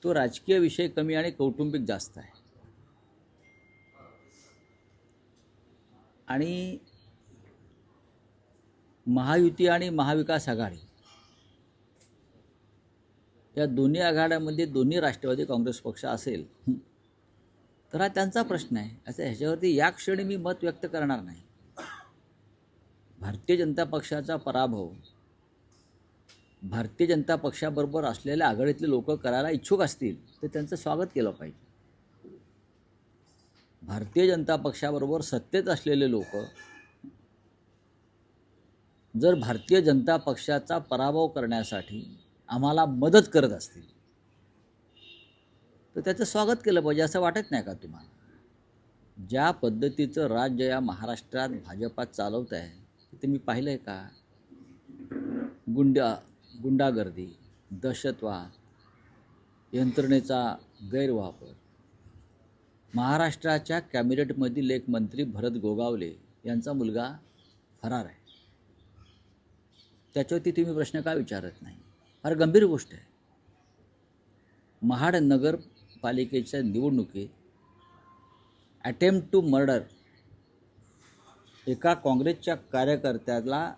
तो राजकीय विषय कमी आणि कौटुंबिक जास्त आहे. आणि महायुती आणि महाविकास आघाडी या दोन्ही आघाड्यामध्ये दोन्ही राष्ट्रवादी काँग्रेस पक्ष असेल तर हा त्यांचा प्रश्न आहे. असं ह्याच्यावरती या क्षणी मी मत व्यक्त करणार नाही. भारतीय जनता पक्षाचा पराभव भारतीय जनता पक्षाबरोबर असलेल्या आघाडीतले लोक करायला इच्छुक असतील तर त्यांचं स्वागत केलं पाहिजे. भारतीय जनता पक्षाबरोबर सत्तेत असलेले लोक जर भारतीय जनता पक्षाचा पराभव करण्यासाठी आम्हाला मदत करत असतील तर त्याचं स्वागत केलं पाहिजे. असं वाटत नाही का तुम्हाला? ज्या पद्धतीचं राज्य या महाराष्ट्रात भाजपात चालवत आहे ते मी पाहिलं आहे का? गुंडागर्दी, दहशतवाद, यंत्रणेचा गैरवापर. महाराष्ट्राच्या कॅबिनेटमधील एक मंत्री भरत गोगावले यांचा मुलगा फरार आहे. त्याच्यावरती तुम्ही प्रश्न का विचारत नाही? फार गंभीर गोष्ट आहे. महाड नगरपालिकेच्या निवडणुकीत अटेम्प्ट टू मर्डर एका काँग्रेसच्या कार्यकर्त्याला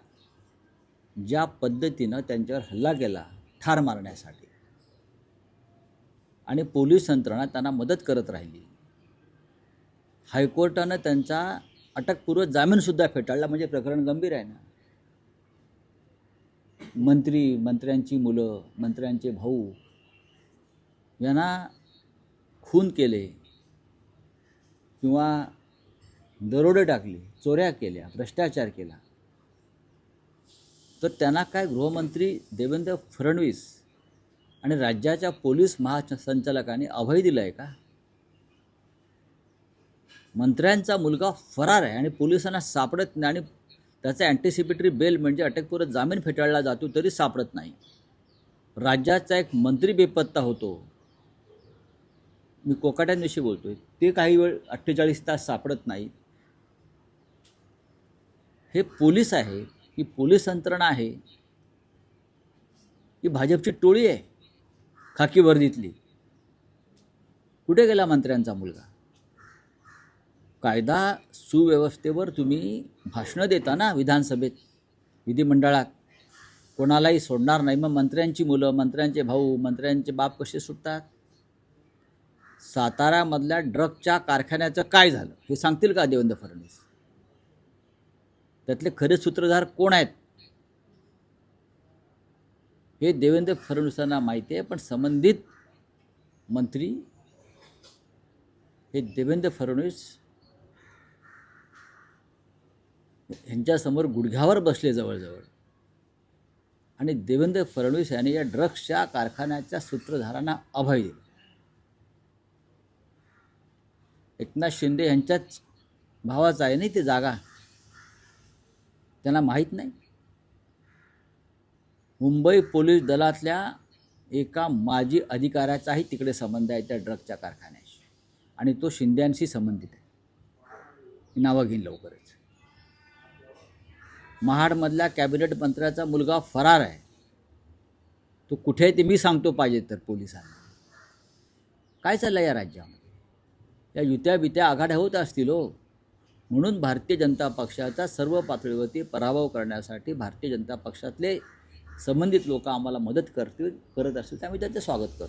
ज्या पद्धतीनं त्यांच्यावर हल्ला केला ठार मारण्यासाठी आणि पोलीस यंत्रणा त्यांना मदत करत राहिली. हायकोर्टानं त्यांचा अटकपूर्व जामीनसुद्धा फेटाळला. म्हणजे प्रकरण गंभीर आहे ना. मंत्र्यांची मुलं, मंत्र्यांचे भाऊ यांना खून केले किंवा दरोडे टाकले, चोऱ्या केल्या, भ्रष्टाचार केला तर त्यांना काय गृहमंत्री देवेंद्र फडणवीस आणि राज्याच्या पोलीस महासंचालकांनी अभय दिलं आहे का? मंत्र्यांचा मुलगा फरार आहे आणि पोलिसांना सापडत नाही आणि त्याचा अँटिसिपेटरी बेल म्हणजे अटकपूर्व जामीन फेटाळला जातो तरी सापडत नाही. राज्याचा एक मंत्री बेपत्ता होतो. मी कोकाट्यांविषयी बोलतोय. ते काही वेळ 48 तास सापडत नाहीत. हे पोलीस आहे, ही पोलीस यंत्रणा आहे, ही भाजपची टोळी आहे खाकी वर्दीतली. कुठे गेला मंत्र्यांचा मुलगा? कायदा सुव्यवस्थेवर तुम्ही भाषणं देता ना विधानसभेत, विधिमंडळात. कोणालाही सोडणार नाही. मग मंत्र्यांची मुलं, मंत्र्यांचे भाऊ, मंत्र्यांचे बाप कसे सुटतात? साताऱ्यामधल्या ड्रगच्या कारखान्याचं काय झालं हे सांगतील का देवेंद्र फडणवीस? त्यातले खरे सूत्रधार कोण आहेत हे देवेंद्र फडणवीसांना माहिती आहे. पण संबंधित मंत्री हे देवेंद्र फडणवीस यांच्यासमोर गुडघ्यावर बसले जवळजवळ. आणि देवेंद्र फडणवीस यांनी या ड्रग्सच्या कारखान्याच्या सूत्रधारांना अभय दिलं. एकनाथ शिंदे यांच्याच भावाचा आहे नाही ती जागा, त्यांना माहीत नाही. मुंबई पोलीस दलातल्या एका माजी अधिकाऱ्याचाही तिकडे संबंध आहे त्या ड्रगच्या कारखान्याशी आणि तो शिंद्यांशी संबंधित आहे. नावं घेईन लवकरच. महाडमधल्या कॅबिनेट मंत्र्याचा मुलगा फरार आहे. तो कुठे आहे ते मी सांगतो पाहिजे तर पोलिसांना. काय चाललं या राज्यामध्ये? या युत्या बित्या आघाड्या होत असतील हो. म्हणून भारतीय जनता पक्षाचा सर्व पातळीवरती पराभव करण्यासाठी भारतीय जनता पक्षातले संबंधित लोक आम्हाला मदत करत असतील त्यामुळे त्यांचं स्वागत करतो.